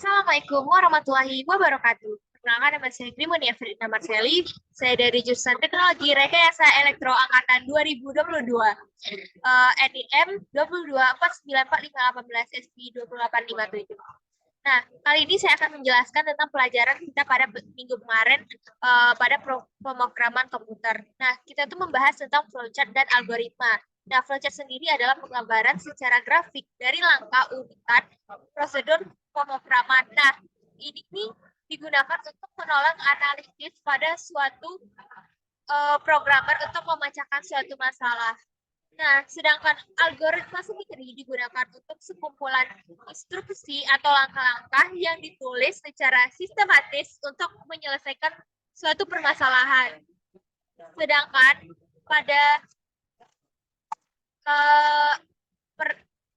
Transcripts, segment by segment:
Assalamualaikum warahmatullahi wabarakatuh. Perkenalkan nama saya Grimonia Ferdinand Marseli. Saya dari jurusan Teknologi Rekayasa Elektro Angkatan 2022. NIM 22494518 SP 28557. Nah, kali ini saya akan menjelaskan tentang pelajaran kita pada minggu kemarin pada pemrograman komputer. Nah, kita tuh membahas tentang flowchart dan algoritma. Nah, flowchart sendiri adalah penggambaran secara grafik dari langkah urutan prosedur pemrograman. Nah, ini digunakan untuk menolong analisis pada suatu programmer untuk memecahkan suatu masalah. Nah, sedangkan algoritma sendiri digunakan untuk sekumpulan instruksi atau langkah-langkah yang ditulis secara sistematis untuk menyelesaikan suatu permasalahan.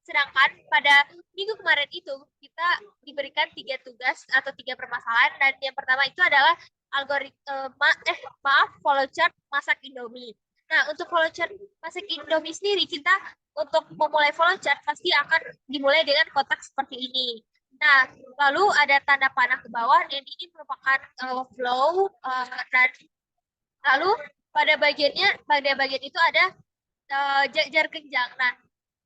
Sedangkan pada minggu kemarin itu kita diberikan 3 tugas atau 3 permasalahan, dan yang pertama itu adalah flowchart masak Indomie. Nah, untuk flowchart masak Indomie sendiri, kita untuk memulai flowchart pasti akan dimulai dengan kotak seperti ini. Nah, lalu ada tanda panah ke bawah, dan ini merupakan flow, dan lalu pada bagian itu ada jajar genjang. Nah,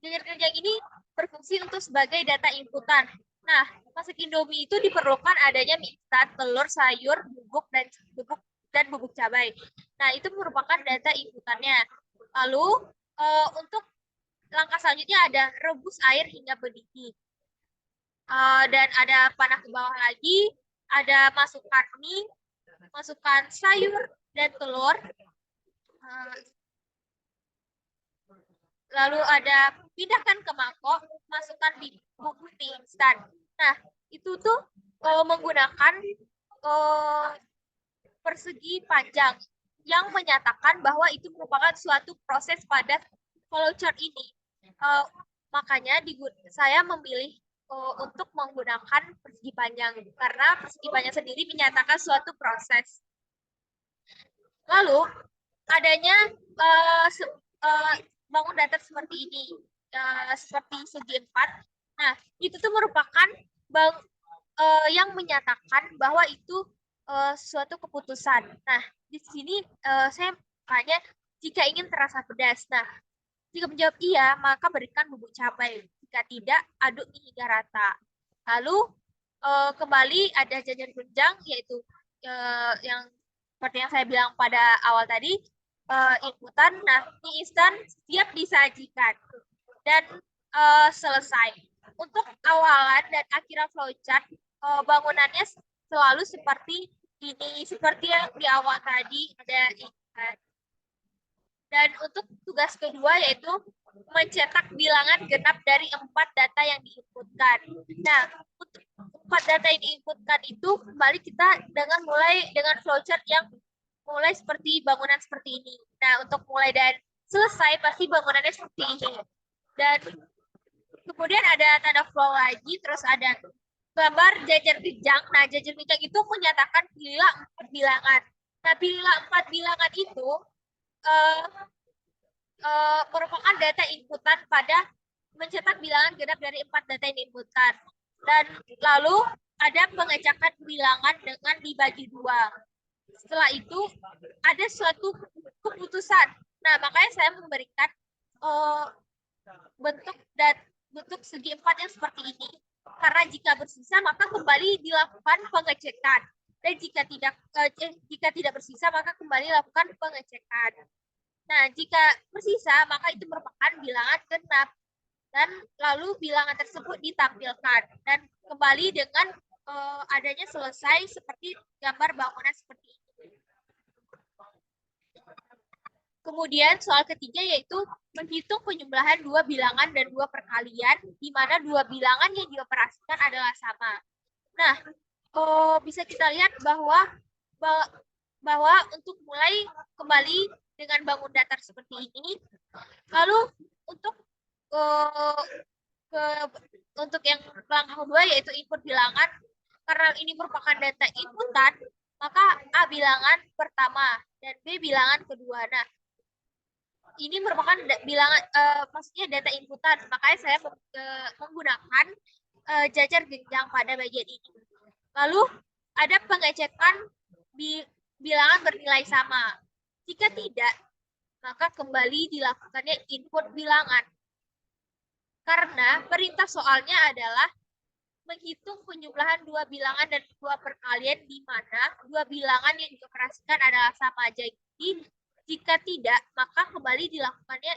jajar genjang ini berfungsi untuk sebagai data inputan. Nah, masak Indomie itu diperlukan adanya mie instan, telur, sayur, dan bubuk cabai. Nah, itu merupakan data inputannya. Lalu untuk langkah selanjutnya ada rebus air hingga mendidih. Dan ada panah ke bawah lagi, ada masukkan mie, masukkan sayur dan telur. Lalu ada pindahkan ke mangkok, masukkan di bubuk mie instan. Nah, itu tuh menggunakan persegi panjang yang menyatakan bahwa itu merupakan suatu proses pada flowchart ini. Makanya saya memilih untuk menggunakan persegi panjang karena persegi panjang sendiri menyatakan suatu proses. Lalu adanya bangun datar seperti ini, seperti segi 4. Nah, itu tuh merupakan yang menyatakan bahwa itu suatu keputusan. Nah, di sini saya tanya, jika ingin terasa pedas. Nah, jika menjawab iya, maka berikan bubuk cabai. Jika tidak, aduk hingga rata. Lalu kembali ada jajar genjang, yaitu yang seperti yang saya bilang pada awal tadi, inputan. Nah, mie instan siap disajikan dan selesai. Untuk awalan dan akhiran flowchart, bangunannya selalu seperti ini, seperti yang di awal tadi ada ikan. Dan untuk tugas kedua yaitu mencetak bilangan genap dari 4 data yang diinputkan. Nah, untuk 4 data yang diinputkan itu kembali kita mulai dengan flowchart yang mulai seperti bangunan seperti ini. Nah, untuk mulai dan selesai pasti bangunannya seperti ini. Dan kemudian ada tanda flow lagi, terus ada gambar jajar genjang. Nah, jajar genjang itu menyatakan pilihlah 4 bilangan. Nah, pilihlah 4 bilangan itu merupakan data inputan pada mencetak bilangan genap dari 4 data yang diinputkan. Dan lalu ada pengecekan bilangan dengan dibagi 2. Setelah itu ada suatu keputusan. Nah, makanya saya memberikan bentuk segi 4 yang seperti ini. Karena jika bersisa maka kembali dilakukan pengecekan, dan jika tidak bersisa maka kembali lakukan pengecekan. Nah, jika bersisa maka itu merupakan bilangan genap, dan lalu bilangan tersebut ditampilkan dan kembali dengan adanya selesai seperti gambar bangunan seperti ini. Kemudian soal ketiga yaitu menghitung penjumlahan 2 bilangan dan 2 perkalian, di mana 2 bilangan yang dioperasikan adalah sama. Nah, bisa kita lihat bahwa untuk mulai kembali dengan bangun datar seperti ini, lalu untuk yang langkah kedua yaitu input bilangan, karena ini merupakan data inputan, maka A bilangan pertama dan B bilangan kedua. Nah, ini merupakan bilangan, maksudnya data inputan, makanya saya menggunakan jajar genjang pada bagian ini. Lalu ada pengecekan bilangan bernilai sama. Jika tidak, maka kembali dilakukannya input bilangan. Karena perintah soalnya adalah menghitung penjumlahan dua bilangan dan dua perkalian di mana dua bilangan yang dioperasikan adalah sama. Jadi, jika tidak, maka kembali dilakukannya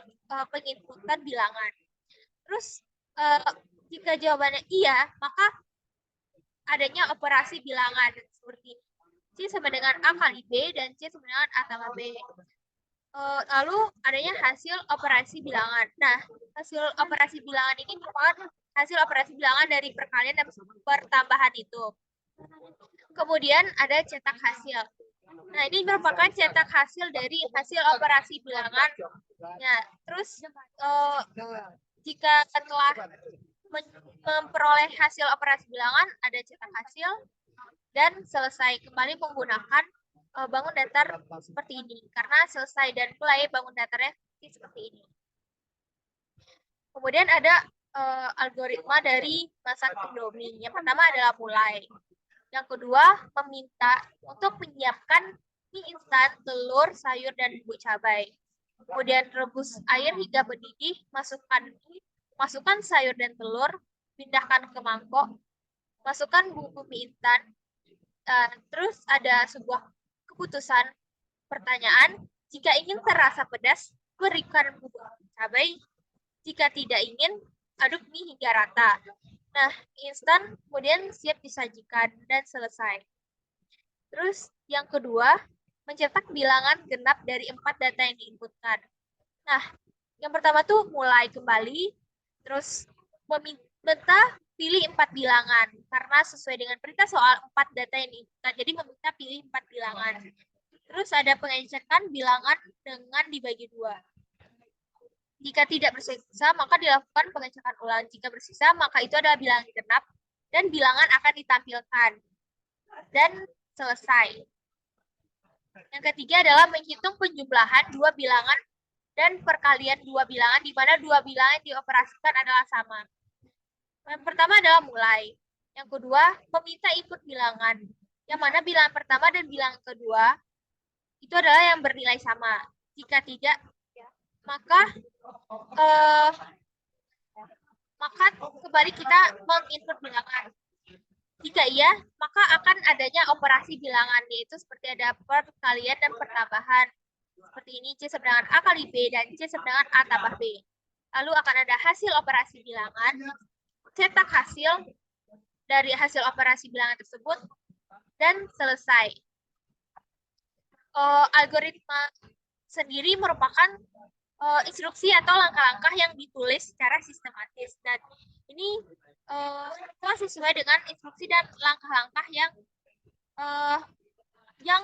penginputan bilangan. Terus, jika jawabannya iya, maka adanya operasi bilangan seperti C sama dengan A kali B dan C sama dengan A tambah B. Lalu adanya hasil operasi bilangan. Nah, hasil operasi bilangan ini merupakan hasil operasi bilangan dari perkalian dan pertambahan itu. Kemudian ada cetak hasil. Nah, ini merupakan cetak hasil dari hasil operasi bilangan. Nah, terus jika setelah memperoleh hasil operasi bilangan, ada cetak hasil dan selesai. Kembali menggunakan bangun datar seperti ini. Karena selesai dan mulai bangun datarnya seperti ini. Kemudian ada algoritma dari masak Indomie. Yang pertama adalah mulai. Yang kedua, meminta untuk menyiapkan mie instan, telur, sayur, dan bubuk cabai. Kemudian rebus air hingga mendidih, masukkan sayur dan telur, pindahkan ke mangkok, masukkan bumbu mie instan. Terus ada sebuah keputusan pertanyaan, jika ingin terasa pedas, berikan bubuk cabai. Jika tidak ingin, aduk mie hingga rata. Nah, instan kemudian siap disajikan dan selesai. Terus yang kedua, mencetak bilangan genap dari 4 data yang diinputkan. Nah, yang pertama tuh mulai kembali, terus meminta pilih 4 bilangan karena sesuai dengan perintah soal 4 data yang diinputkan. Jadi meminta pilih 4 bilangan. Terus ada pengecekan bilangan dengan dibagi 2. Jika tidak bersisa, maka dilakukan pengecekan ulang. Jika bersisa, maka itu adalah bilangan genap dan bilangan akan ditampilkan. Dan selesai. Yang ketiga adalah menghitung penjumlahan dua bilangan dan perkalian dua bilangan di mana dua bilangan yang dioperasikan adalah sama. Yang pertama adalah mulai. Yang kedua, meminta input bilangan. Yang mana bilangan pertama dan bilangan kedua itu adalah yang bernilai sama. Jika tidak, maka kembali kita menginput bilangan. Jika iya, maka akan adanya operasi bilangan, yaitu seperti ada perkalian dan pertambahan. Seperti ini, C sama dengan A kali B dan C sama dengan A tambah B. Lalu akan ada hasil operasi bilangan, cetak hasil dari hasil operasi bilangan tersebut, dan selesai. Algoritma sendiri merupakan instruksi atau langkah-langkah yang ditulis secara sistematis, dan ini telah sesuai dengan instruksi dan langkah-langkah yang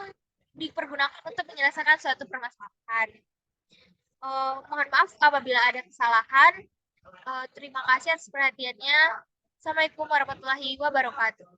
dipergunakan untuk menyelesaikan suatu permasalahan. Mohon maaf apabila ada kesalahan. Terima kasih atas perhatiannya. Assalamualaikum warahmatullahi wabarakatuh.